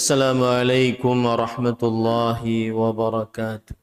Assalamualaikum warahmatullahi wabarakatuh.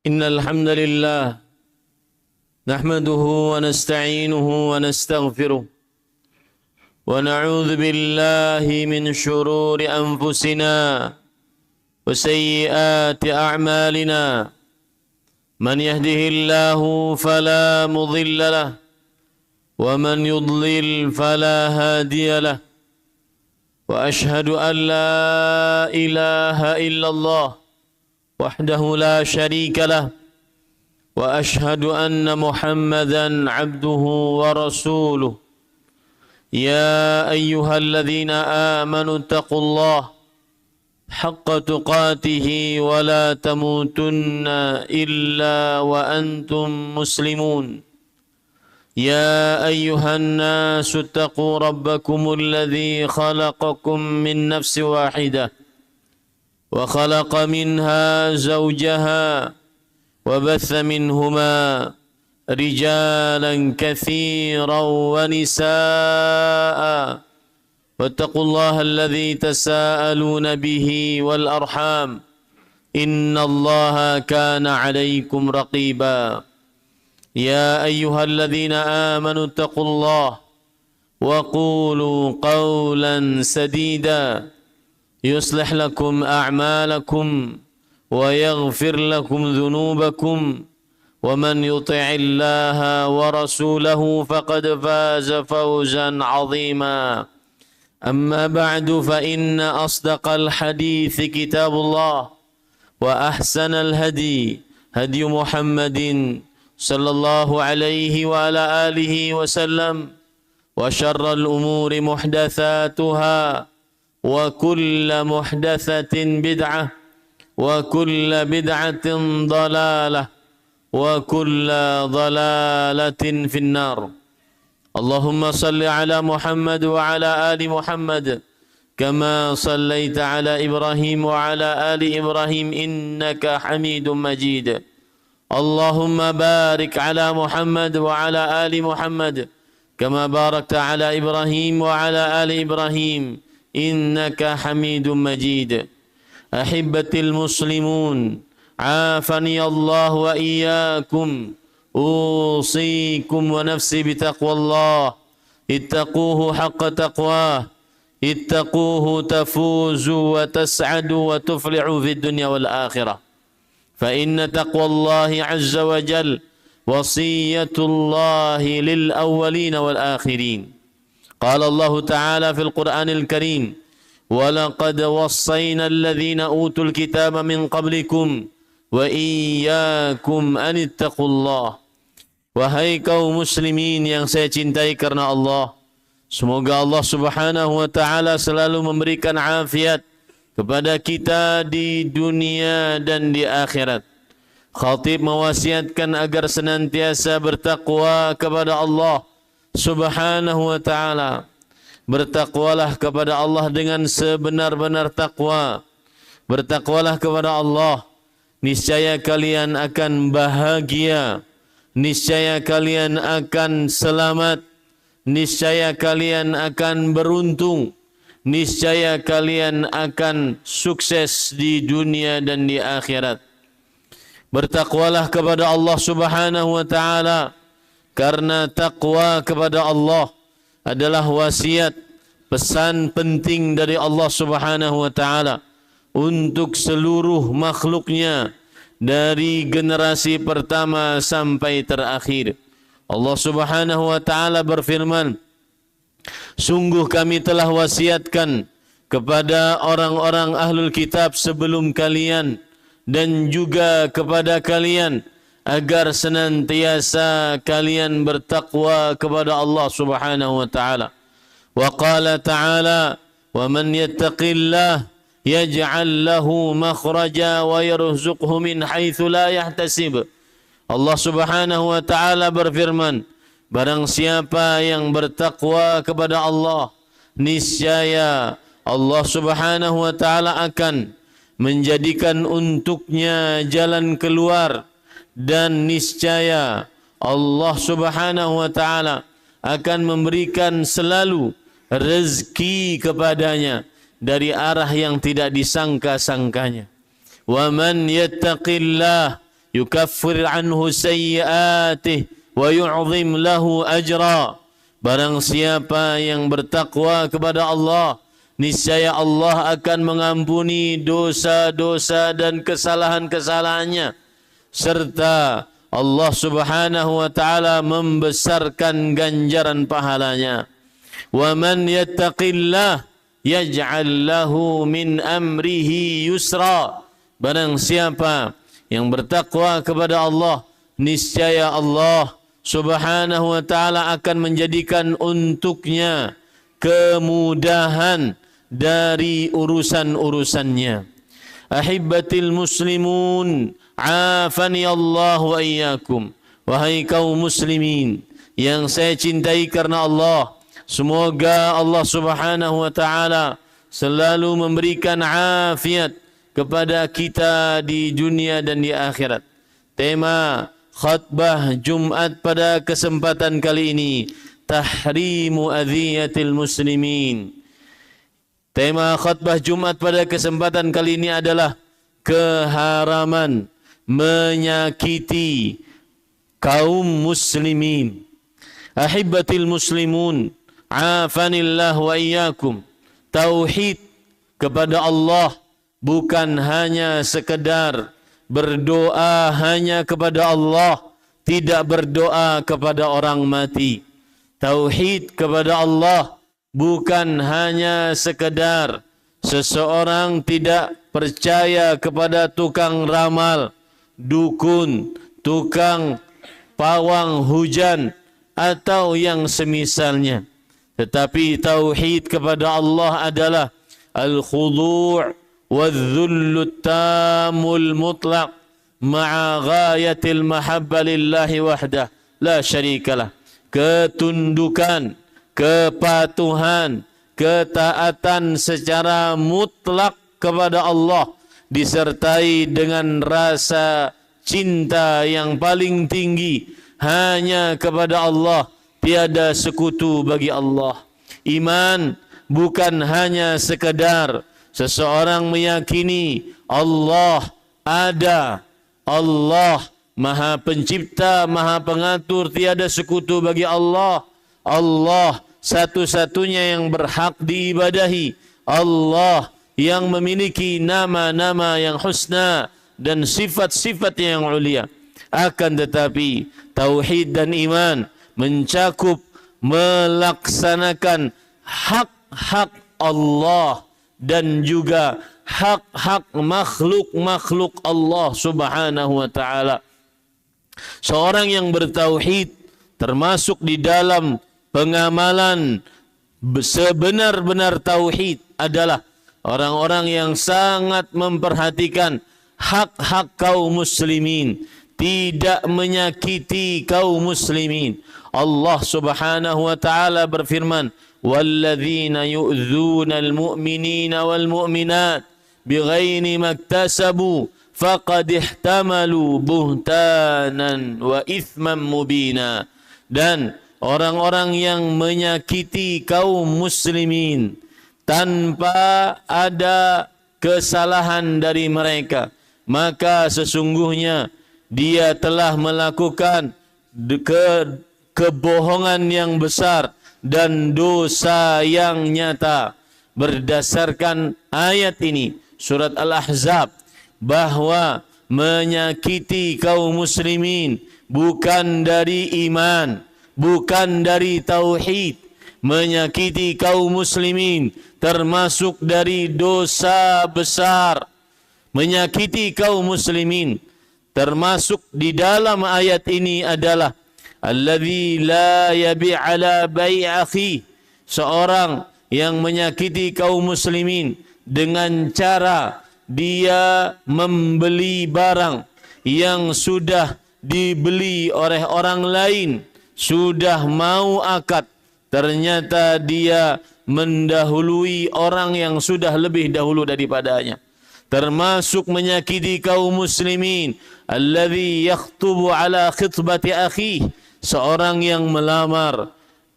Innal hamdalillah nahmaduhu wa nasta'inuhu wa nastaghfiruh wa na'udzu billahi min shururi anfusina wa sayyiati a'malina man yahdihillahu fala mudilla lahu wa man yudlil fala hadiya lahu wa ashhadu an la ilaha illallah وحده لا شريك له وأشهد أن محمدا عبده ورسوله يا أيها الذين آمنوا اتقوا الله حق تقاته ولا تموتن إلا وأنتم مسلمون يا أيها الناس اتقوا ربكم الذي خلقكم من نفس واحدة وخلق منها زوجها وبث منهما رجالا كثيرا ونساء واتقوا الله الذي تساءلون به والأرحام إن الله كان عليكم رقيبا يا أيها الذين آمنوا اتقوا الله وقولوا قولا سديدا يصلح لكم أعمالكم ويغفر لكم ذنوبكم ومن يطع الله ورسوله فقد فاز فوزا عظيما أما بعد فإن أصدق الحديث كتاب الله وأحسن الهدي هدي محمد صلى الله عليه وعلى آله وسلم وشر الأمور محدثاتها وكل محدثة بدعة وكل بدعة ضلالة وكل ضلالة في النار اللهم صل على محمد وعلى آل محمد كما صليت على إبراهيم وعلى آل إبراهيم إنك حميد مجيد اللهم بارك على محمد وعلى آل محمد كما باركت على إبراهيم وعلى آل إبراهيم إنك حميد مجيد أحبتي المسلمون عافني الله وإياكم أوصيكم ونفسي بتقوى الله اتقوه حق تقواه اتقوه تفوزوا وتسعدوا وتفلحوا في الدنيا والآخرة فإن تقوى الله عز وجل وصية الله للأولين والآخرين قال الله تعالى في القرآن الكريم ولقد وصينا الذين أوتوا الكتاب من قبلكم وإياكم أن اتقوا الله. Wahai kaum muslimin yang saya cintai karena Allah, semoga Allah Subhanahu wa taala selalu memberikan afiat kepada kita di dunia dan di akhirat. Khatib mewasiatkan agar senantiasa bertakwa kepada Allah Subhanahu wa taala. Bertakwalah kepada Allah dengan sebenar-benar takwa. Bertakwalah kepada Allah, niscaya kalian akan bahagia. Niscaya kalian akan selamat, niscaya kalian akan beruntung, niscaya kalian akan sukses di dunia dan di akhirat. Bertakwalah kepada Allah Subhanahu wa taala, karena takwa kepada Allah adalah wasiat, pesan penting dari Allah Subhanahu wa taala untuk seluruh makhluknya, dari generasi pertama sampai terakhir. Allah Subhanahu wa taala berfirman, sungguh kami telah wasiatkan kepada orang-orang ahlul kitab sebelum kalian dan juga kepada kalian agar senantiasa kalian bertakwa kepada Allah Subhanahu wa taala. Wa qala ta'ala, wa man yattaqillah yaj'al lahu makhraja wa yarzuqhu min haitsu la yahtasib. Allah Subhanahu wa taala berfirman, barang siapa yang bertakwa kepada Allah, niscaya Allah Subhanahu wa taala akan menjadikan untuknya jalan keluar, dan niscaya Allah Subhanahu wa taala akan memberikan selalu rezeki kepadanya dari arah yang tidak disangka-sangkanya. Wa man yattaqillah yukaffir anhu sayyi'atihi wa yu'zim lahu ajra. Barang siapa yang bertakwa kepada Allah, niscaya Allah akan mengampuni dosa-dosa dan kesalahan-kesalahannya, serta Allah Subhanahu wa taala membesarkan ganjaran pahalanya. Wa man yattaqillah yaj'al lahu min amrihi yusra. Barang siapa yang bertakwa kepada Allah, niscaya Allah Subhanahu wa taala akan menjadikan untuknya kemudahan dari urusan-urusannya. Ahibbatil muslimun, afani Allah wa iyyakum. Wahai kaum muslimin yang saya cintai karena Allah, semoga Allah Subhanahu wa taala selalu memberikan afiat kepada kita di dunia dan di akhirat. Tema khutbah Jumat pada kesempatan kali ini, tahrimu adhiyatil muslimin. Tema khutbah Jumat pada kesempatan kali ini adalah keharaman menyakiti kaum muslimin. Ahibbatil muslimun, afanillah wa iyyakum. Tauhid kepada Allah bukan hanya sekedar berdoa hanya kepada Allah, tidak berdoa kepada orang mati. Tauhid kepada Allah bukan hanya sekedar seseorang tidak percaya kepada tukang ramal, dukun, tukang pawang hujan atau yang semisalnya. Tetapi tauhid kepada Allah adalah al-khudu' wal-dhullu tamul mutlaq ma'a ghayatil mahabba lillahi wahdah la syarikalah. Ketundukan, kepatuhan, ketaatan secara mutlak kepada Allah disertai dengan rasa cinta yang paling tinggi hanya kepada Allah, tiada sekutu bagi Allah. Iman bukan hanya sekedar seseorang meyakini Allah ada, Allah Maha Pencipta, Maha Pengatur, tiada sekutu bagi Allah. Allah satu-satunya yang berhak diibadahi. Allah yang memiliki nama-nama yang husna dan sifat-sifat yang ulia. Akan tetapi tauhid dan iman mencakup melaksanakan hak-hak Allah dan juga hak-hak makhluk-makhluk Allah Subhanahu wa taala. Seorang yang bertauhid termasuk di dalam pengamalan sebenar-benar tauhid adalah orang-orang yang sangat memperhatikan hak-hak kaum muslimin, tidak menyakiti kaum muslimin. Allah Subhanahu wa taala berfirman, "Walladzina yu'dzuna al-mu'minina wal mu'minat bighairi maktasabu faqad ihtamalu buhtanan wa ithman mubina." Dan orang-orang yang menyakiti kaum muslimin tanpa ada kesalahan dari mereka, maka sesungguhnya dia telah melakukan kebohongan yang besar dan dosa yang nyata. Berdasarkan ayat ini, surat Al-Ahzab, bahwa menyakiti kaum muslimin bukan dari iman, bukan dari tauhid. Menyakiti kaum muslimin termasuk dari dosa besar. Menyakiti kaum muslimin termasuk di dalam ayat ini adalah alladzi la yabi' ala bai' akhi, seorang yang menyakiti kaum muslimin dengan cara dia membeli barang yang sudah dibeli oleh orang lain, sudah mau akad, ternyata dia mendahului orang yang sudah lebih dahulu daripadanya. Termasuk menyakiti kaum muslimin alladzi yakhtubu ala khitbati akhi, seorang yang melamar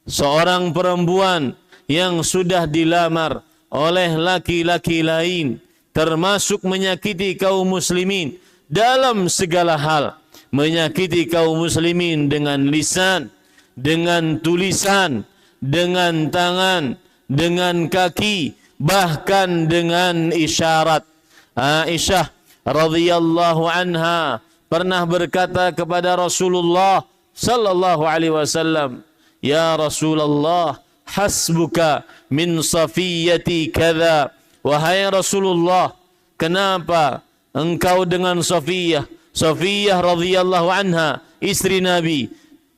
seorang perempuan yang sudah dilamar oleh laki-laki lain. Termasuk menyakiti kaum muslimin dalam segala hal. Menyakiti kaum muslimin dengan lisan, dengan tulisan, dengan tangan, dengan kaki, bahkan dengan isyarat. Aisyah radhiyallahu anha pernah berkata kepada Rasulullah sallallahu alaihi wasallam, "Ya Rasulullah, hasbuka min safiyyati kadza." Wahai Rasulullah, kenapa engkau dengan Safiyah? Safiyah radhiyallahu anha, istri Nabi.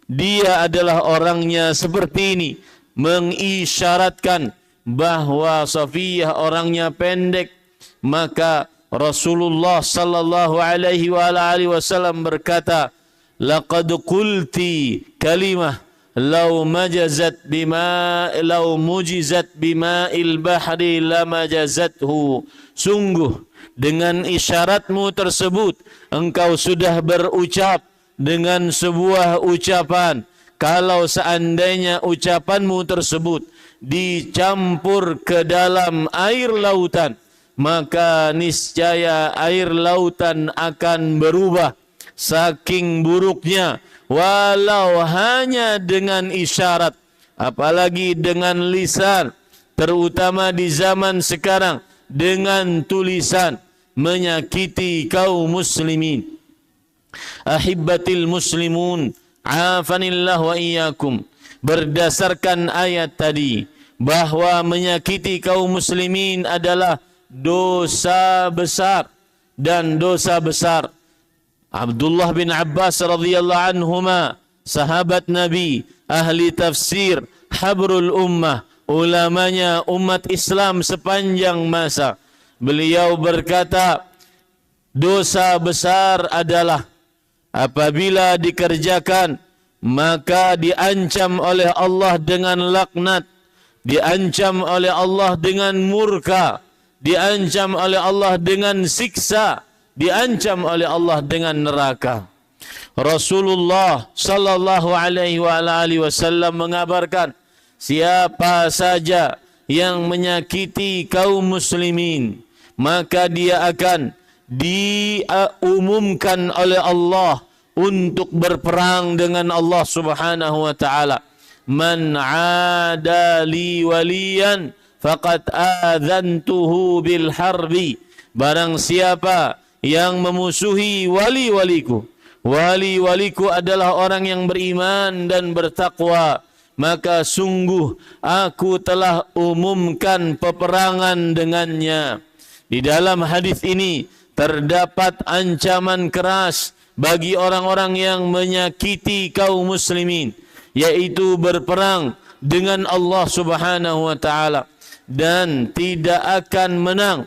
Dia adalah orangnya seperti ini, mengisyaratkan bahwa Safiyah orangnya pendek. Maka Rasulullah sallallahu alaihi wasallam berkata, "Laqad qulti kalimah law mujizat bima'il bahri lamajazathu." Sungguh dengan isyaratmu tersebut engkau sudah berucap dengan sebuah ucapan. Kalau seandainya ucapanmu tersebut dicampur ke dalam air lautan, maka niscaya air lautan akan berubah saking buruknya. Walau hanya dengan isyarat, apalagi dengan lisan, terutama di zaman sekarang dengan tulisan, menyakiti kaum muslimin. Ahibbatil muslimun, afanillah wa iyyakum. Berdasarkan ayat tadi, bahwa menyakiti kaum muslimin adalah dosa besar dan dosa besar. Abdullah bin Abbas radhiyallahu anhuma, sahabat Nabi, ahli tafsir, habrul ummah, ulamanya umat Islam sepanjang masa. Beliau berkata, dosa besar adalah apabila dikerjakan maka diancam oleh Allah dengan laknat, diancam oleh Allah dengan murka, diancam oleh Allah dengan siksa, diancam oleh Allah dengan neraka. Rasulullah sallallahu alaihi wasallam mengabarkan, siapa saja yang menyakiti kaum muslimin, maka dia akan diumumkan oleh Allah untuk berperang dengan Allah Subhanahu wa taala. Man 'ada li waliyan faqad adzantuhu bil harbi. Barang siapa yang memusuhi wali-waliku, wali-waliku adalah orang yang beriman dan bertakwa, maka sungguh aku telah umumkan peperangan dengannya. Di dalam hadis ini terdapat ancaman keras bagi orang-orang yang menyakiti kaum muslimin, yaitu berperang dengan Allah Subhanahu wa taala, dan tidak akan menang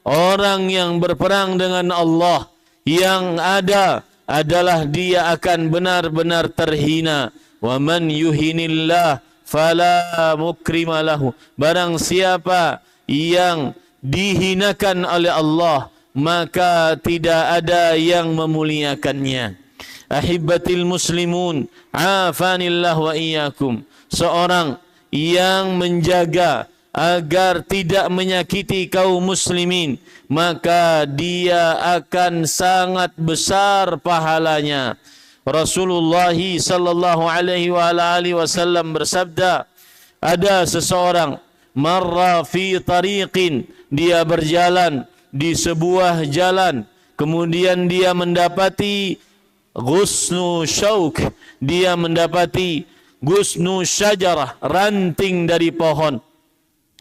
orang yang berperang dengan Allah. Yang ada adalah dia akan benar-benar terhina. Wa man yuhinillah fala mukrima lahu. Barang siapa yang dihinakan oleh Allah, maka tidak ada yang memuliakannya. Ahibbatil muslimun, afanillah wa iyyakum. Seorang yang menjaga agar tidak menyakiti kaum muslimin, maka dia akan sangat besar pahalanya. Rasulullah sallallahu alaihi wa alihi wasallam bersabda, ada seseorang marra fi tariqin, dia berjalan di sebuah jalan, kemudian dia mendapati ghusnu syauk, dia mendapati ghusnu syajarah, ranting dari pohon.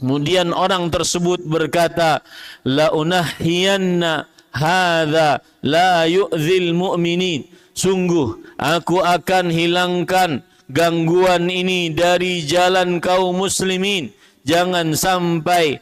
Kemudian orang tersebut berkata, la unahhiyanna hadza la yu'dzil mu'minin. Sungguh aku akan hilangkan gangguan ini dari jalan kaum muslimin. Jangan sampai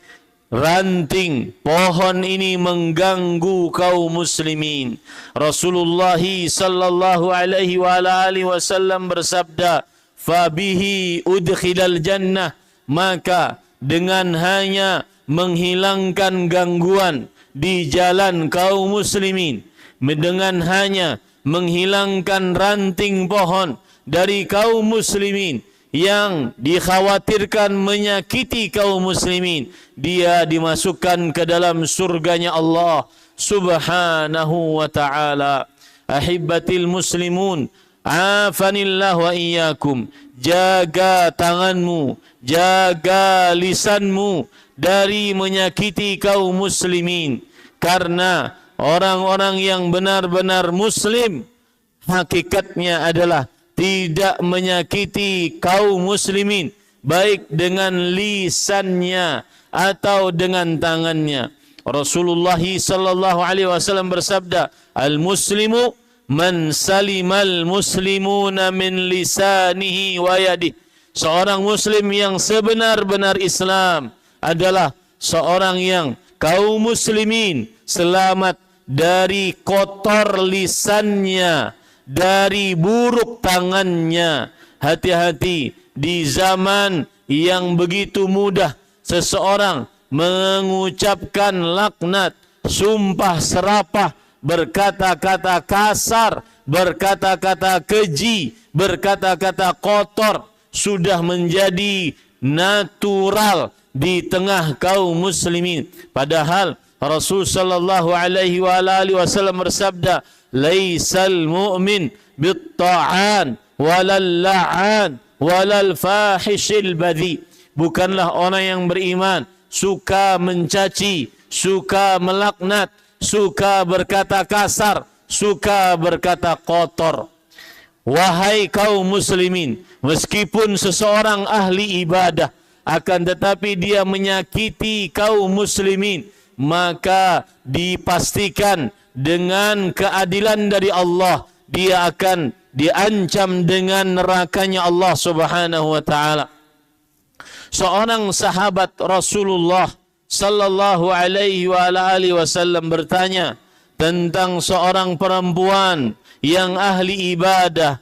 ranting pohon ini mengganggu kaum muslimin. Rasulullah sallallahu alaihi wa alihi wasallam bersabda, fabihi udkhilal jannah, maka dengan hanya menghilangkan gangguan di jalan kaum muslimin, dengan hanya menghilangkan ranting pohon dari kaum muslimin yang dikhawatirkan menyakiti kaum muslimin, dia dimasukkan ke dalam surganya Allah Subhanahu wa ta'ala. Ahibbatil muslimun, afanillah wa iyyakum. Jaga tanganmu, jaga lisanmu dari menyakiti kaum muslimin, karena orang-orang yang benar-benar muslim hakikatnya adalah tidak menyakiti kaum muslimin, baik dengan lisannya atau dengan tangannya. Rasulullah sallallahu alaihi wasallam bersabda, al-muslimu man salimal muslimuna min lisanihi wa yadihi. Seorang muslim yang sebenar-benar Islam adalah seorang yang kaum muslimin selamat dari kotor lisannya, dari buruk tangannya. Hati-hati di zaman yang begitu mudah seseorang mengucapkan laknat, sumpah serapah, berkata-kata kasar, berkata-kata keji, berkata-kata kotor, sudah menjadi natural di tengah kaum muslimin. Padahal Rasul sallallahu alaihi wa alihi wasallam bersabda, laisal mu'min bit-ta'an walal la'an walal fahishil badhi. Bukanlah orang yang beriman suka mencaci, suka melaknat, suka berkata kasar, suka berkata kotor. Wahai kaum muslimin, meskipun seseorang ahli ibadah, akan tetapi dia menyakiti kaum muslimin, maka dipastikan dengan keadilan dari Allah, dia akan diancam dengan nerakanya Allah Subhanahu wa ta'ala. Seorang sahabat Rasulullah sallallahu alaihi wa alihi wasallam bertanya tentang seorang perempuan yang ahli ibadah,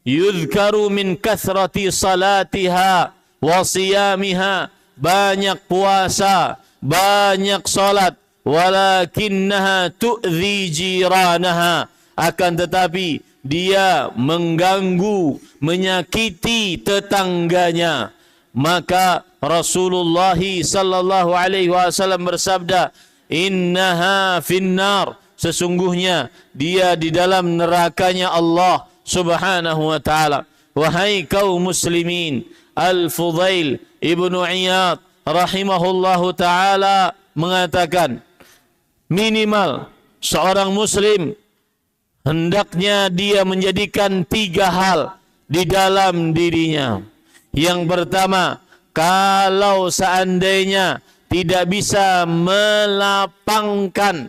yuzkaru min kathrati salatiha wa siyamiha, banyak puasa, banyak salat, walakinnaha tu'dhi jiranaha, akan tetapi dia mengganggu, menyakiti tetangganya. Maka Rasulullah sallallahu alaihi wasallam bersabda, innaha finnar, sesungguhnya dia di dalam nerakanya Allah Subhanahu wa taala. Wahai kaum muslimin, Al-Fudail Ibnu Iyad rahimahullahu taala mengatakan, minimal seorang muslim hendaknya dia menjadikan 3 hal di dalam dirinya. Yang pertama, kalau seandainya tidak bisa melapangkan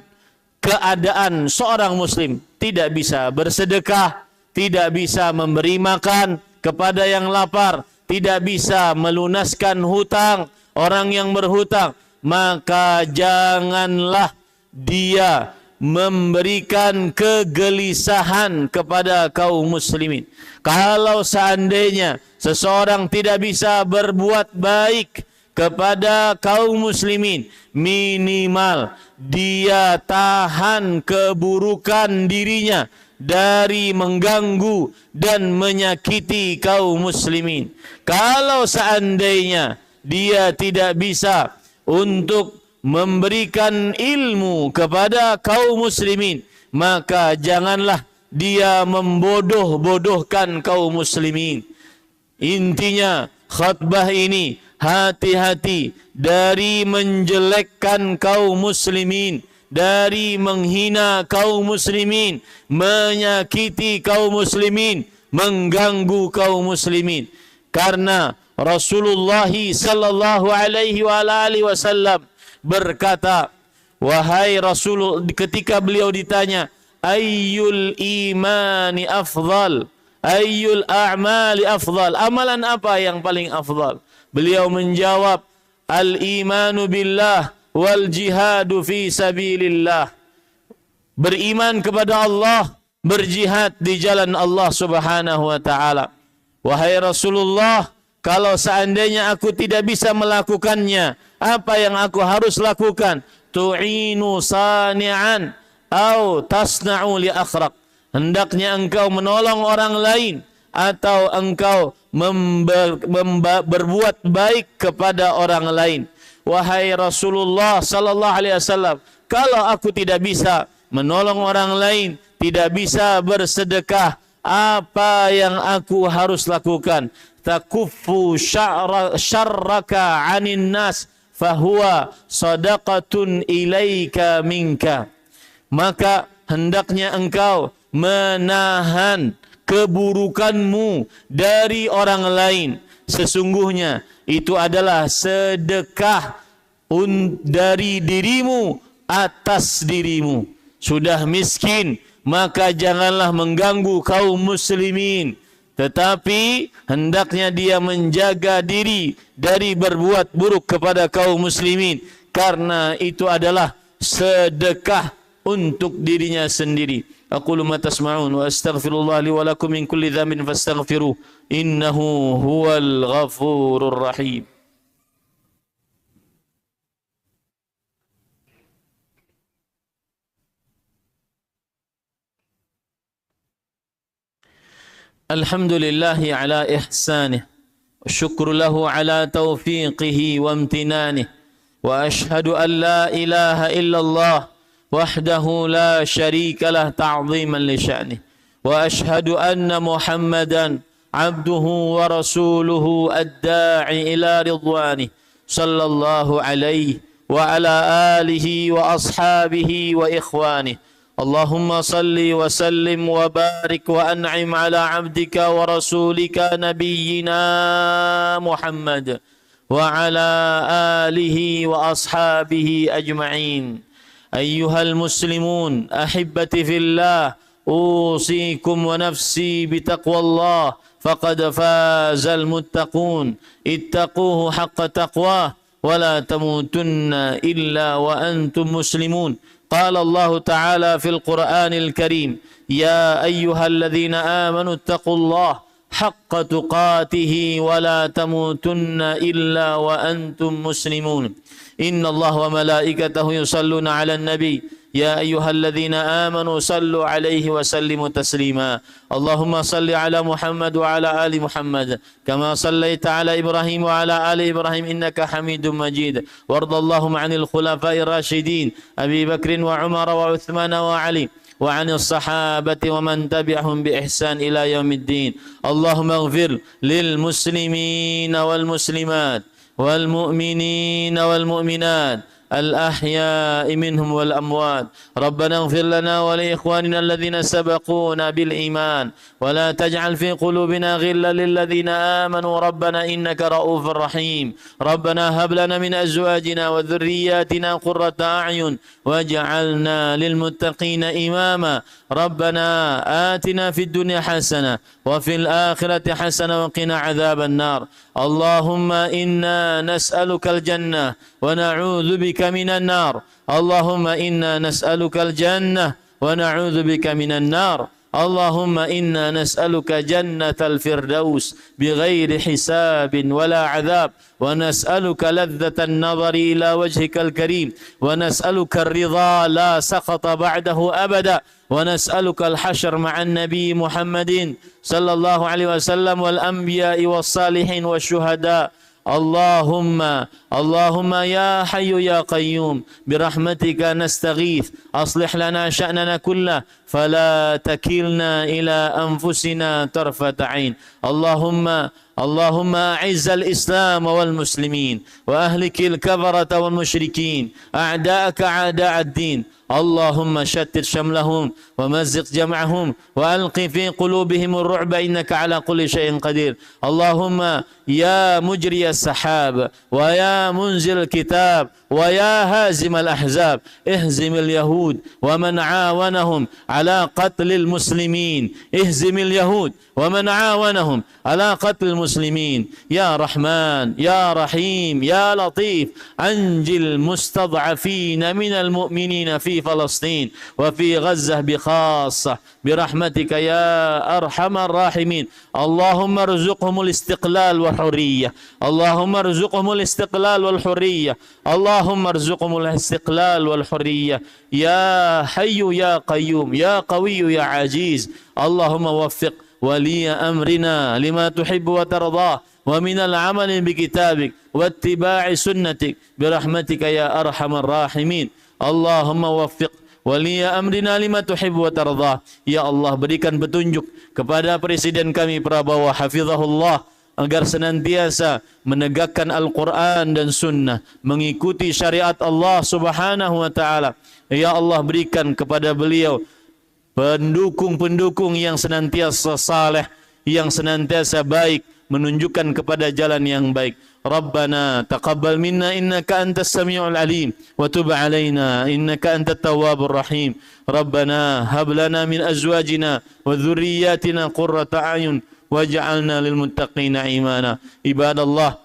keadaan seorang muslim, tidak bisa bersedekah, tidak bisa memberi makan kepada yang lapar, tidak bisa melunaskan hutang orang yang berhutang, maka janganlah dia memberikan kegelisahan kepada kaum muslimin. Kalau seandainya seseorang tidak bisa berbuat baik kepada kaum muslimin, minimal dia tahan keburukan dirinya dari mengganggu dan menyakiti kaum muslimin. Kalau seandainya dia tidak bisa untuk memberikan ilmu kepada kaum muslimin, maka janganlah dia membodoh-bodohkan kaum muslimin. Intinya khutbah ini, hati-hati dari menjelekkan kaum muslimin, dari menghina kaum muslimin, menyakiti kaum muslimin, mengganggu kaum muslimin. Karena Rasulullah sallallahu alaihi wasallam berkata, wahai Rasul, ketika beliau ditanya, ayyul imani afdal, ayyul a'mali afdal, amalan apa yang paling afdal? Beliau menjawab, al-imanu billah wal jihadu fi sabilillah. Beriman kepada Allah, berjihad di jalan Allah Subhanahu wa taala. Wahai Rasulullah, kalau seandainya aku tidak bisa melakukannya, apa yang aku harus lakukan? Tu'inu sani'an au tasna'u li akhraq. Hendaknya engkau menolong orang lain atau engkau berbuat baik kepada orang lain. Wahai Rasulullah sallallahu alaihi wasallam, kalau aku tidak bisa menolong orang lain, tidak bisa bersedekah, apa yang aku harus lakukan? Takuffu syarraka 'anin nas fahuwa sadaqatun ilaika minka. Maka hendaknya engkau menahan keburukanmu dari orang lain. Sesungguhnya itu adalah sedekah dari dirimu atas dirimu. Sudah miskin, maka janganlah mengganggu kaum muslimin, tetapi hendaknya dia menjaga diri dari berbuat buruk kepada kaum muslimin, karena itu adalah sedekah untuk dirinya sendiri. Aqulu ma tasma'un wa astaghfirullah li wa lakum min kulli dhanbin fastaghfiruh innahu huwal ghafurur rahim. Alhamdulillahi ala ihsanih, syukur lahu ala taufiqihi wa amtinanih, wa ashhadu an la ilaha illallah wahdahu la syarika lah ta'ziman li sya'nih, wa ashhadu anna Muhammadan abduhu wa rasuluhu ad-da'i ila ridwanih, sallallahu alaihi wa ala alihi wa ashabihi wa ikhwanih. Allahumma salli wa sallim wa barik wa an'im ala abdika wa rasulika nabiyyina Muhammad wa ala alihi wa ashabihi ajma'in. Ayyuhal muslimun ahibbati fillah, usikum wa nafsi bitaqwallah, faqad fazal muttaqun. Ittaquhu haqqa taqwah wa la tamutunna illa wa antum muslimun. قال الله تعالى في القرآن الكريم يا أيها الذين آمنوا اتقوا الله حق تقاته ولا تموتن إلا وأنتم مسلمون إن الله وملائكته يصلون على النبي يا أيها الذين آمنوا صلوا عليه وسلموا تسليما اللهم صل على محمد وعلى آل محمد كما صليت على إبراهيم وعلى آل إبراهيم إنك حميد مجيد وارض اللهم عن الخلفاء الراشدين أبي بكر وعمر وعثمان وعلي وعن الصحابة ومن تبعهم بإحسان إلى يوم الدين اللهم اغفر للمسلمين والمسلمات والمؤمنين والمؤمنات الأحياء منهم والأموات ربنا اغفر لنا ولإخواننا الذين سبقونا بالإيمان ولا تجعل في قلوبنا غلا للذين آمنوا ربنا إنك رؤوف رحيم ربنا هب لنا من أزواجنا وذرياتنا قرة أعين واجعلنا للمتقين إماما ربنا آتنا في الدنيا حسنة وفي الآخرة حسنة وقنا عذاب النار اللهم إنا نسألك الجنة ونعوذ بك من النار اللهم إنا نسألك الجنة ونعوذ بك من النار اللهم إنا نسألك جنة الفردوس بغير حساب ولا عذاب ونسألك لذة النظر إلى وجهك الكريم ونسألك الرضا لا سخط بعده أبدا ونسألك الحشر مع النبي محمد صلى الله عليه وسلم والأنبياء والصالحين والشهداء اللهم يا حي يا قيوم برحمتك نستغيث أصلح لنا شأننا كله فلا تكلنا إلى أنفسنا طرفة عين اللهم أعز الإسلام والمسلمين وأهلك الكفرة والمشركين أعداءك أعداء الدين اللهم شتت شملهم ومزق جمعهم وألق في قلوبهم الرعب إنك على كل شيء قدير اللهم يا مجري السحاب ويا منزل الكتاب ويا هازم الأحزاب اهزم اليهود ومن عاونهم على قتل المسلمين اهزم اليهود ومن عاونهم على قتل المسلمين يا رحمن يا رحيم يا لطيف أنجي المستضعفين من المؤمنين في فلسطين وفي غزة بخاصة برحمتك يا أرحم الراحمين اللهم ارزقهم الاستقلال والحرية اللهم ارزقهم الاستقلال والحرية اللهم ارزقهم الاستقلال والحرية يا حي يا قيوم يا قوي يا عزيز اللهم وفق ولي أمرنا لما تحب وترضاه ومن العمل بكتابك واتباع سنتك برحمتك يا أرحم الراحمين اللهم وفق wali amrina lima tuhibbu wa tardah. Ya Allah, berikan petunjuk kepada Presiden kami Prabowo hafizahullah agar senantiasa menegakkan Al-Quran dan Sunnah, mengikuti syariat Allah Subhanahu wa Ta'ala. Ya Allah, berikan kepada beliau pendukung-pendukung yang senantiasa saleh, yang senantiasa baik, menunjukkan kepada jalan yang baik. Rabbana taqabbal minna innaka antas sami'ul alim wa tub alaina innaka antat tawwabur rahim. Rabbana hab lana min azwajina wa dhurriyyatina qurrata a'yun waj'alna lil muttaqina imana. Ibadallah,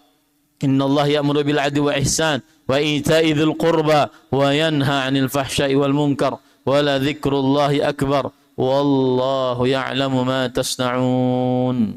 innallaha ya'muru bil 'adli wa ihsan wa ita'i dzil qurba wa yanha 'anil fahsya'i wal munkar wa la dzikrullahi akbar wallahu ya'lamu ma tasna'un.